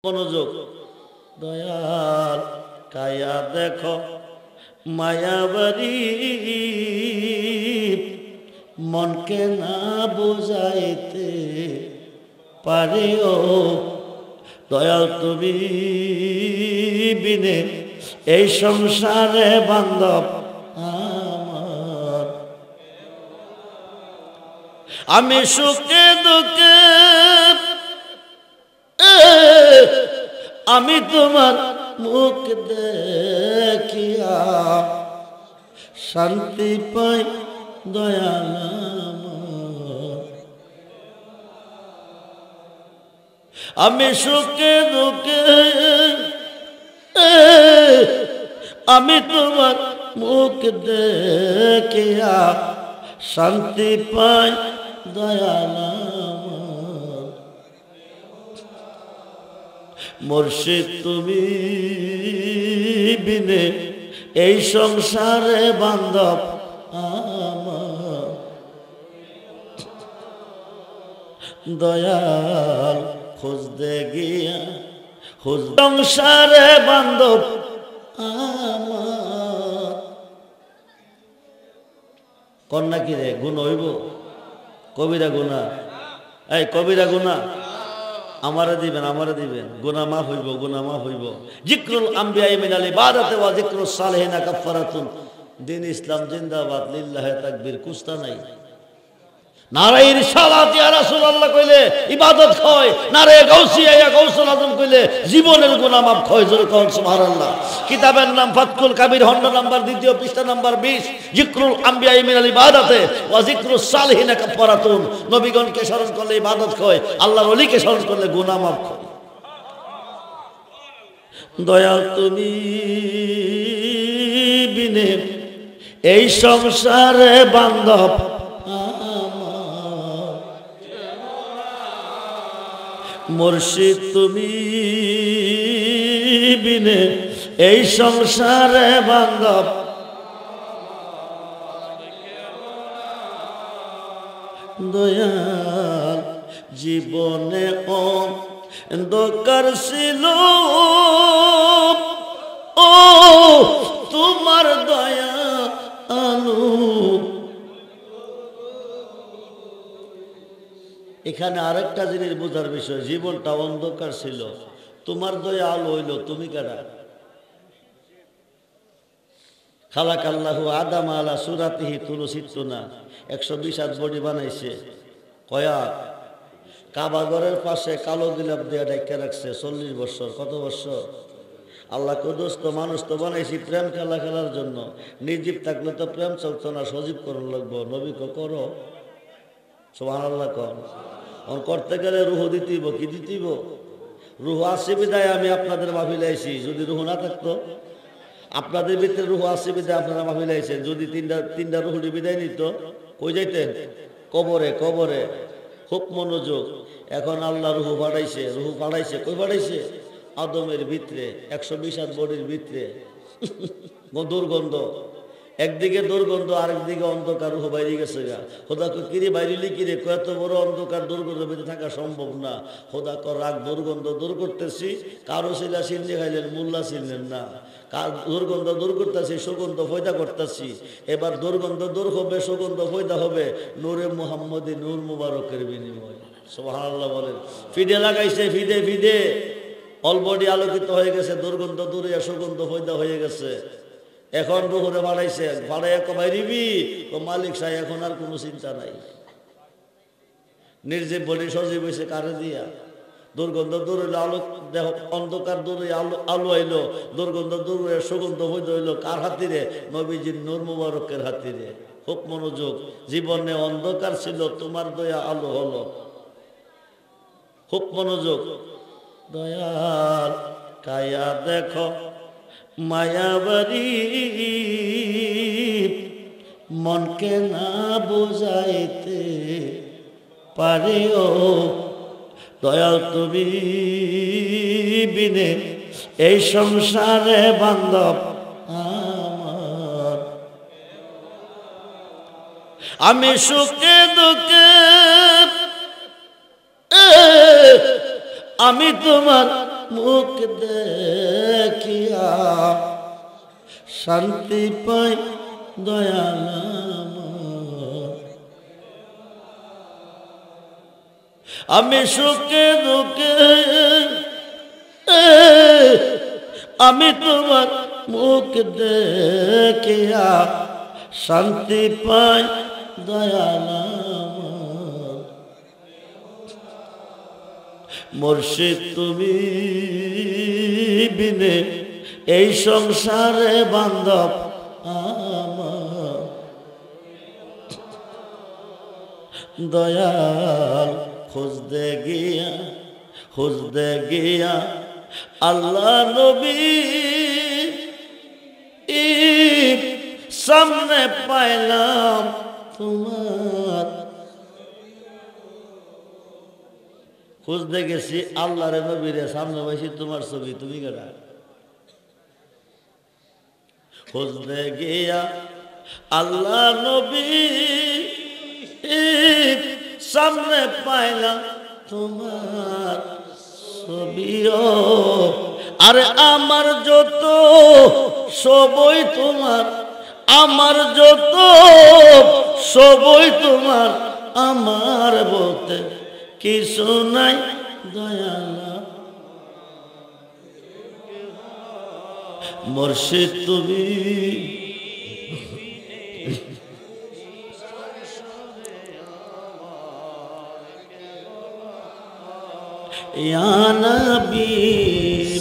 মনোযোগ দয়াল কায়া দেখো মায়াবাড়ি মনকে না বোঝাইতে পারে ও দয়াল তুমি বিনে এই সংসারে বান্ধব আমার আমি সুখে দুঃখে আমি তোমার মুখ দেখিয়া শান্তি পাই দয়াল আমি সুখে দুঃখে আমি তোমার মুখ দেখিয়া শান্তি পাই দয়াল মুর্শিদ তুমি বিনে এই সংসারে বান্ধব আমার দয়াল খুঁজতে গিয়া খুঁজ সংসারে বান্ধব আমার কন্যা কি রে গুণ হইব কবিরা গুণা এই কবিরা গুণা আমারে দিবেন গুনাহ মাফ হইব জিকরুল আম্বিয়া মিনাল ইবাদাতি ওয়া জিকরুস সালিহিনা কাফারাতুন দিন ইসলাম জিন্দাবাদ লিল্লাহি তাকবীর কুস্তা নাই নারায়ে রিসালাত ইয়া রাসূলুল্লাহ কইলে ইবাদত হয় নারায়ে গাউসিয়া ইয়া গাউসুল আজম কইলে জীবনের গুনাহ মাফ হয় জোরে কোন সুবহানাল্লাহ কিতাবের নাম ফাতকুল কাবীর খণ্ড নাম্বার 2 পৃষ্ঠা নাম্বার 20 জিকরুল আম্বিয়া মিনাল ইবাদাতি ওয়া জিকরুস সালিহিনা কাফারাতুন নবীগণকে স্মরণ করলে ইবাদত হয় আল্লাহর ওলিকে স্মরণ করলে গুনাহ মাফ হয় দয়াল তুমি বিনে এই সংসারে বান্ধব মুর্শিদ তুমি বিনে এই সংসারে বান্ধব দয়াল জীবনে অন্ধকার ছিল ও তোমার দয়া আলো এখানে আরেকটা জিনিস বোঝার বিষয় জীবনটা অন্ধকার ছিল তোমার দয়া আলো হইল তুমি কারা খালাকাল্লাহু আদাম আলা সুরাতিহি তুলসিতুনা 120 বডি বানাইছে কয়া কাবা ঘরের পাশে কালো গিলাপ দিয়ে ঢেকে রাখছে 40 বছর কত বছর আল্লাহ কুদুস তো মানুষ তো বানাইছি প্রেম খেলা খেলার জন্য নির্জীব থাকলে তো প্রেম চলতো না সজীব করুন লাগবো নবী করো সুবহানাল্লাহ কোন করতে গেলে রুহ দিতেইব কি দিতেইব রুহ আছে বিদায় আমি আপনাদের মাহফিলে আইছি যদি রুহ না থাকতো আপনাদের ভিতরে রুহ আছে বিদায় আপনারা মাহফিলে আইছেন যদি তিনটা রুহুটি বিদায় নিত কই যাইতেন কবরে খুব মনোযোগ এখন আল্লাহ রুহ পাঠাইছে কই পাঠাইছে আদমের ভিতরে 120 বডির ভিতরে দুর্গন্ধ একদিকে দুর্গন্ধ আরেকদিকে অন্ধকার রুহ বাইরে গেছে গা খোদা কিরে বাইরেলি কিরে কত বড় অন্ধকার দুর্গন্ধ ভিতরে থাকা সম্ভব না খোদা রাগ দুর্গন্ধ দূর করতেছি কারো শিলা চিনলে খাইলেন মোল্লা চিনলেন না দুর্গন্ধ দূর করতেছি সুগন্ধ ফয়দা করতেছি এবার দুর্গন্ধ দূর হবে সুগন্ধ ফয়দা হবে নূরে মুহাম্মদী নূর মুবারকের বিনিময় সুবহানাল্লাহ বলেন ফিদে লাগাইছে ফিদে অলবডি আলোকিত হয়ে গেছে দুর্গন্ধ দূরে সুগন্ধ ফয়দা হয়ে গেছে এখন রুহুরে বাড়াইছে ভাড়াইয়া কমাই দিবি ও মালিক সাহেব এখন আর কোনো চিন্তা নাই নির্জীব বলি সজীব হয়েছে কারে দিয়া দুর্গন্ধ দূর হইলো আলো দেহ অন্ধকার দূর আলো আইলো দুর্গন্ধ দূর হয়ে সুগন্ধ হইতে হইলো কার হাতিরে নবীজির নূর মুবারকের হাতিরে খুব মনোযোগ জীবনে অন্ধকার ছিল তোমার দয়া আলো হলো খুব মনোযোগ দয়াল কায়া দেখো মায়াবাড়ি মনকে না বোঝাইতে পারে ও দয়াল তুমি বিনে এই সংসারে বান্ধব আমার আমি সুখে দুঃখে আমি তোমার মুখ দেখিয়া শান্তি পাই দয়াল আমার। আমি সুখে দুঃখে আমি তোমার মুখ দেখিয়া শান্তি পাই দয়াল আমার। মুর্শিদ তুমি বিনে এই সংসারে বান্ধব আমার। দয়াল খুঁজতে গিয়া আল্লাহ নবী সামনে পাইলাম তোমার। খুঁজতে গেছি আল্লাহ রে নবীরে, সামনে পাইছি তোমার ছবি, তুমি কেডা? খুঁজতে গিয়া আল্লাহ নবী সামনে পাইলাম তোমার ছবিও। আরে আমার যত সবই তোমার, আমার যত সবই তোমার, আমার বলতে কিছু নাই দয়াল। মুর্শিদ তুমি ইয়া নবী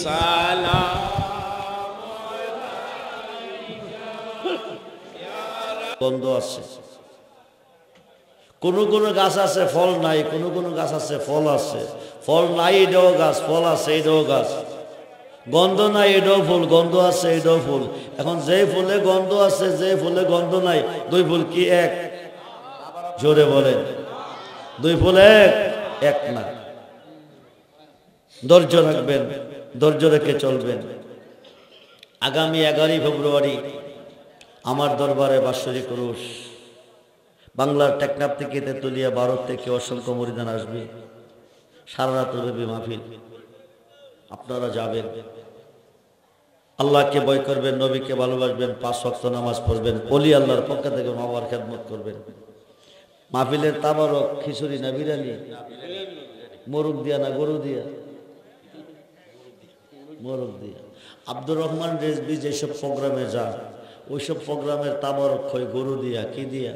সালাম। গন্ধ আছে, কোন কোন গাছ আছে ফল নাই, কোন কোন গাছ আছে ফল আছে। ফল নাই এটাও গাছ, ফল আছে এটাও গাছ। গন্ধ নাই এটাও ফুল, গন্ধ আছে এটাও ফুল। এখন যে ফুলে গন্ধ আছে, যে ফুলে গন্ধ নাই, দুই ফুল কি এক? জোরে বলেন, দুই ফুল এক না। ধৈর্য রাখবেন, ধৈর্য রেখে চলবেন। আগামী 11 ফেব্রুয়ারি আমার দরবারে বাৎসরিক উরুস। বাংলার টেকনাফ থেকে তেতুলিয়া, ভারত থেকে অসংখ্য মুরিদান আসবে। সারা রাত ব্যাপী মাহফিল, আপনারা যাবেন। আল্লাহকে ভয় করবেন, নবীকে ভালোবাসবেন, 5 ওয়াক্ত নামাজ পড়বেন, ওলি আল্লাহর পক্ষ থেকে মাওয়ার খেদমত করবেন। মাহফিলের তাবারক খিচুড়ি না বিরিয়ানি? মোরগ দিয়া না গরু দিয়া? মোরগ দিয়া। আব্দুর রহমান রেজবি যেসব প্রোগ্রামে যান, ওইসব প্রোগ্রামের তাবারক হয় গরু দিয়া। কি দিয়া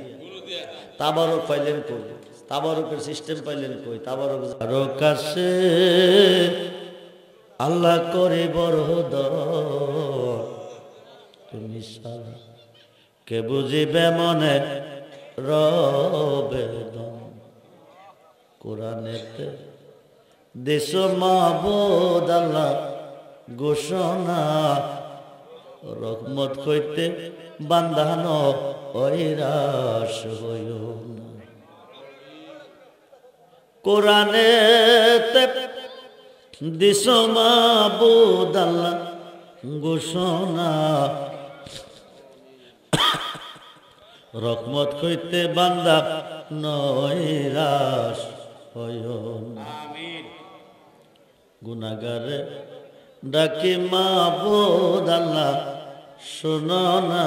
তাবারক পাইলেন কই? তাবারকের সিস্টেম পাইলেন কই? তাবারক কাছে আল্লাহ করে বড় তুমি সারা কে বুঝিবে মনে রবেদন। কোরআনেতে দেশ মাহবুদ আল্লাহ ঘোষণা, রহমত হইতে বান্ধানো ঐরাস হইও না। কোরআনেতে দেশ মাহবুদ আল্লাহ ঘোষণা, রহমত হইতে বান্দা নৈরাস হইও না। গুনাহগারে ডাকি মাহবুদ আল্লাহ শোনো না,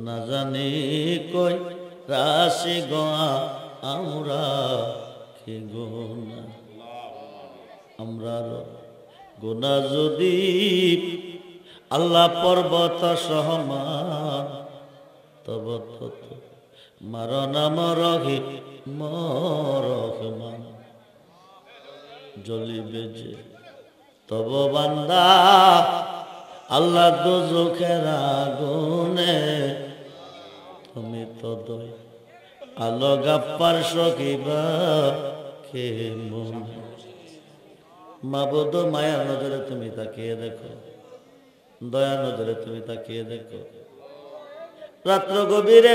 না জানি কই রাশি গোয়া আমরা কি গুনাহ। আমরার গুনাহ যদি আল্লাহ পর্বত সহমান, তব তত মারনা মরহি মরহমান। জ্বলিবে যে তব বান্দা আল্লাহ দোজখের আগুনে, তুমি তো দই আলো গাপ্পার সখিবা কে মনে। মাবুদ মায়ার নজরে তুমি তাকিয়ে দেখো, দয়া নজরে তুমি তাকিয়ে দেখো। রাত্র গভীরে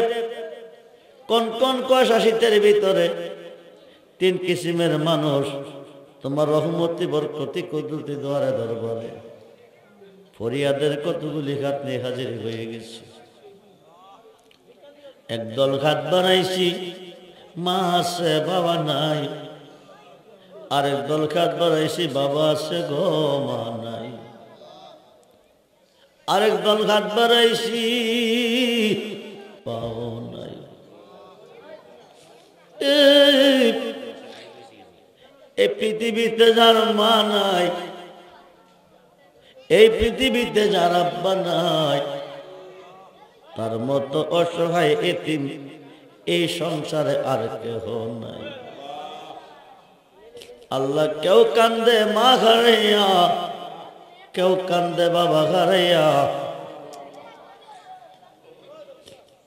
কোন কোন কুয়াশা শীতের ভিতরে 3 কিসিমের মানুষ তোমার রহমতি বরকতি কুদরতি দুয়ারে দরবারে ফরিয়াদের কতগুলি খাত নিয়ে হাজির হয়ে গেছে। একদল খাত বানাইছি, মা আছে বাবা নাই, আরেক দল খাত বাড়াইছি বাবা আছে গো মা নাই, আরেক দল খাত বাড়াইছি পাও নাই। এই পৃথিবীতে যার মা নাই, এই পৃথিবীতে যার আব্বা নাই, তার মতো অসহায় এতিম এই সংসারে আর কেহ নাই। আল্লাহ কেউ কান্দে মা হারাইয়া, কেউ কান্দে বাবা হারাইয়া,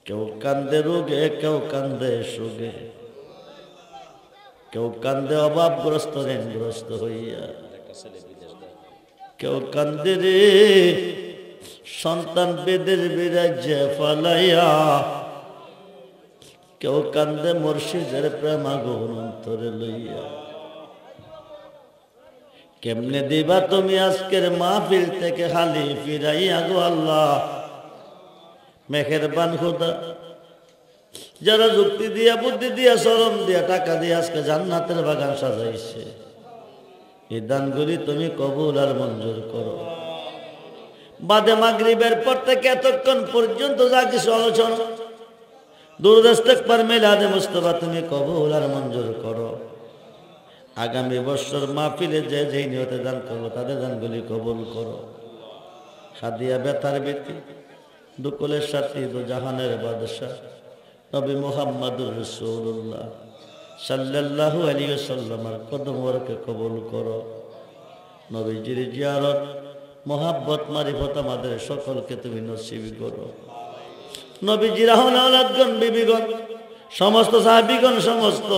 কেউ কান্দে রোগে, কেউ কান্দে সুগে, কেউ কান্দে অভাবগ্রস্ত ঋণগ্রস্ত হইয়া, কেউ কান্দে রে সন্তান বেদের বিরাজ্যে ফালাইয়া, কেউ কান্দে মুর্শিদের প্রেমাগুণ অন্তরে লইয়া। কেমনে দিবা তুমি আজকের মাহফিল থেকে খালি ফিরাইয়া গো আল্লাহ, মেহেরবান খোদা। যারা যুক্তি দিয়া, বুদ্ধি দিয়া, শ্রম দিয়া, টাকা দিয়া আজকে জান্নাতের বাগান সাজাইছে, এই দানগুলি তুমি কবুল আর মঞ্জুর করো। বাদে মাগরিবের পর থেকে এতক্ষণ পর্যন্ত যা কিছু আলোচনা, দুরূদ ইস্তিগফার মিলাদে মুস্তাফা তুমি কবুল আর মঞ্জুর করো। আগামী বছর মাহফিলে যে যেই নিয়তে দান করবো তাদের দানগুলি কবুল করো। হাদিয়া বেতার বেতি দুকুলের সাথী দু জাহানের বাদশাহ নবী মুহাম্মদুর রাসূলুল্লাহ সাল্লাল্লাহু আলাইহি ওয়াসাল্লামের কদম মুবারকে কবুল করো। নবীজির জিয়ারত মোহাব্বত মারিফত আমাদের সকলকে তুমি নসিব করো। নবীজির আওলাদগণ বিবিগণ সমস্ত সাহাবীগণ সমস্ত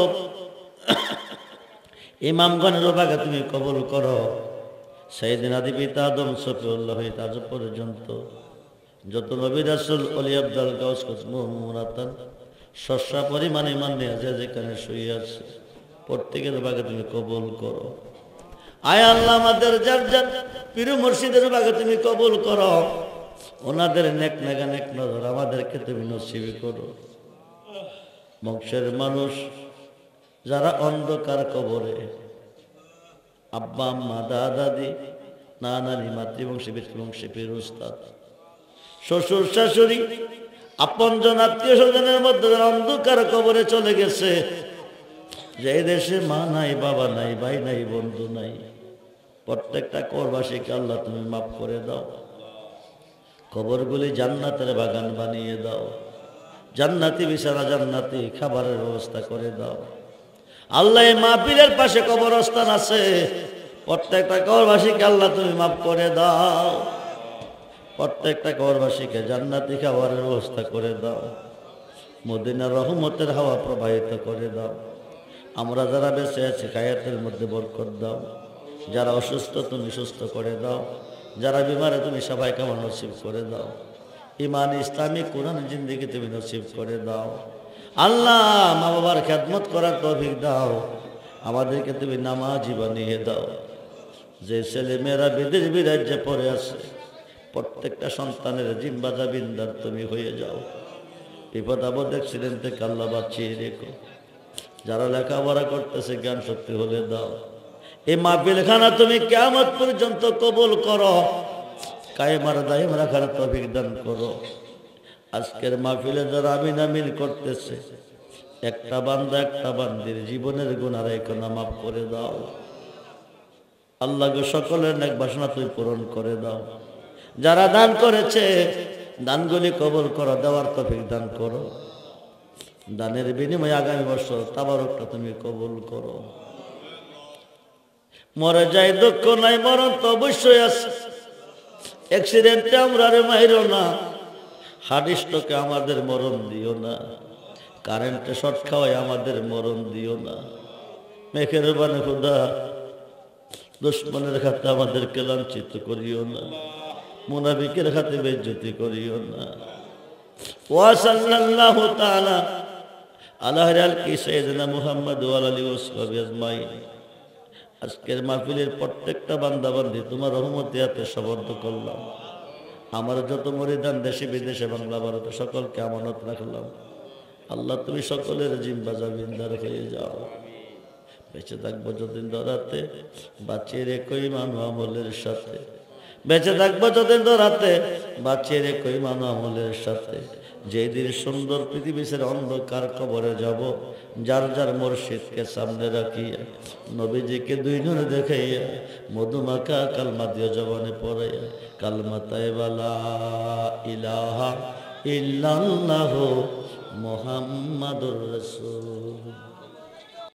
ইমামগণের ভাগে তুমি কবুল করো। সাইয়েদিনা আদি পিতা আদম সফিউল্লাহ হইতে আজ পর্যন্ত যত নবী রাসূল ওলি আব্দাল গাউস কুতুব মুরাতান শস্যা পরিমাণ ইমান নিয়ে যে যেখানে শুয়ে আছে প্রত্যেকের ভাগে তুমি কবুল করো। আয় আল্লাহ আমাদের যার যার পীর মুর্শিদের ভাগে তুমি কবুল করো। ওনাদের নেক নেগা নেক নজর আমাদেরকে তুমি নসিব করো। বংশের মানুষ যারা অন্ধকার কবরে, আব্বা আম্মা দাদা দাদি নানানি মাতৃবংশী পিতৃবংশী পীর উস্তাদ শ্বশুর শাশুড়ি আপনজন আত্মীয় স্বজনের মধ্যে যারা অন্ধকার কবরে চলে গেছে, যে দেশে মা নাই বাবা নাই ভাই নাই বন্ধু নাই, প্রত্যেকটা কবরবাসীকে আল্লাহ তুমি মাফ করে দাও। কবরগুলি জান্নাতের বাগান বানিয়ে দাও। জান্নাতি বিছানা জান্নাতি খাবারের ব্যবস্থা করে দাও। আল্লাহ এই মাহফিলের পাশে কবরস্থান আছে, প্রত্যেকটা কবরবাসীকে আল্লাহ তুমি মাফ করে দাও। প্রত্যেকটা কবরবাসীকে জান্নাতি খাবারের ব্যবস্থা করে দাও। মদিনার রহমতের হাওয়া প্রবাহিত করে দাও। আমরা যারা বেঁচে আছি হায়াতের মধ্যে বরকত দাও। যারা অসুস্থ তুমি সুস্থ করে দাও। যারা বিমারে তুমি সবাই কেমন নসিব করে দাও। ইমান ইসলামী কোরআন জিন্দেগি তুমি নসিব করে দাও। আল্লাহ মা বাবার খেদমত করার তৌফিক দাও। আমাদেরকে তুমি নামাজি বানিয়ে দাও। যে ছেলে মেয়েরা বিদেশ বিরাজ্যে পড়ে আছে, প্রত্যেকটা সন্তানের জিম্বা জামিনদার তুমি হয়ে যাও। বিপদ আপদ অ্যাক্সিডেন্ট থেকে আল্লাহ বাঁচিয়ে রেখো। যারা লেখাপড়া করতেছে জ্ঞান শক্তি হলে দাও। এই মাহফিলখানা তুমি কিয়ামত পর্যন্ত কবুল করো। কায়েম আর দায়েম রাখার তৌফিক দান করো। আজকের মাহফিলে যারা আমিন আমিন করতেছে, একটা বান্দা একটা বান্দির জীবনের গুনাহ এখন মাফ করে দাও। আল্লাহ গো সকলের নেক বাসনা তুমি পূরণ করে দাও। যারা দান করেছে দানগুলি কবুল করো, দেওয়ার তৌফিক দান করো। দানের বিনিময়ে আগামী বছর তাবারকটা তুমি কবুল করো। মরে যাই দুঃখ নাই, মরণ তো অবশ্যই আছে। অ্যাক্সিডেন্টে আমরা রে মাইরো না, হার্ট স্ট্রোকে আমাদের মরণ দিও না, কারেন্টে শর্ট খাওয়াই আমাদের মরণ দিও না। মেঘের বানে খোদা দুশ্মনের খাতে আমাদেরকে লাঞ্ছিত করিও না, মুনাফিকের খাতে বেইজ্জতি করিও না। ওয়া সাল্লাল্লাহু তাআলা আলা রাসূলি সাইয়্যিদিনা মুহাম্মদ ওয়া আলিহি ওয়া সাহবিহি আজমাইন। আজকের মাহফিলের প্রত্যেকটা বান্দা বান্দি তোমার রহমতে হাতে সুবর্দ করলাম। আমার যত মুরিদান দেশে বিদেশে বাংলা ভারতে সকলকে আমানত রাখলাম। আল্লাহ তুমি সকলের জিম্বা জামিনদার হয়ে যাও। বেঁচে থাকবো যতদিন ধরাতে বাঁচিয়ে রেখো ঈমান ও আমলের সাথে, বেঁচে থাকবো যতদিন ধরাতে বাঁচিয়ে রেখো ঈমান ও আমলের সাথে। যেই দিন সুন্দর পৃথিবী ছেড়ে অন্ধকার কবরে যাব, যার যার মুর্শিদকে সামনে রাখিয়া নবীজিকে দুই নূরে দেখাইয়া মধুমাখা কালমা দিয়ে জবানে পড়াইয়া কালমা তাইবা লা ইলাহা ইল্লাল্লাহু মুহাম্মাদুর রাসূল।